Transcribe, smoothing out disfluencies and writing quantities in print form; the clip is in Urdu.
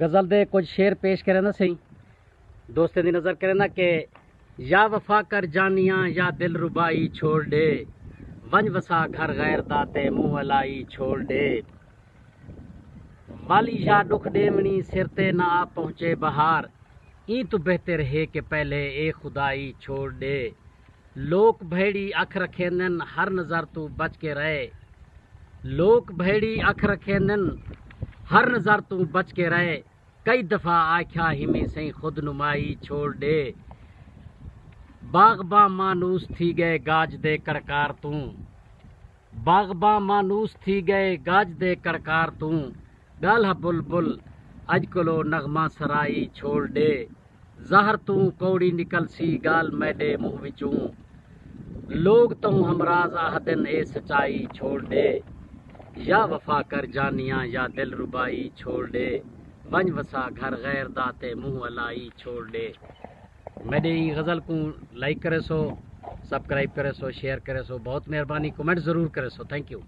غزل دے کچھ شعر پیش کرے نا سی دوستے دی نظر کرے نا کہ یا وفا کر جانیاں یا دل ربائی چھوڑ دے ونج وسا گھر غیر داتے منہ الائی چھوڑ دے والی یا دکھ ڈیمنی سر تے نہ آ پہنچے بہار ای تو بہتر ہے کہ پہلے اے خدائی چھوڑ دے لوک بھیڑی اکھ رکھیندن ہر نظر تو بچ کے رہے لوک بھیڑی اکھ رکھیندن ہر نظر تو بچ کے رہے کئی دفعہ آکھیا ہمی سیں خود نمائی چھوڑ دے باغباں مانوس تھی گئے گاج دے کڑکار تو باغباں مانوس تھی گئے گاج دے کڑکار تو گالہ بلبل اج کلو نغمہ سرائی چھوڑ دے زہر تو کوڑی نکل سی گال میڈے منہ وچوں لوگ تو ہمراز آہدن اے سچائی چھوڑ دے یا وفا کر جانیاں یا دل ربائی چھوڑ دے ونج وسا گھر غیر داتے منہ الائی چھوڑ دے میرے غزل کو لائک کرے سو سبسکرائب کرے سو شیئر کرے سو بہت مہربانی کمنٹ ضرور کرے سو تھینک یو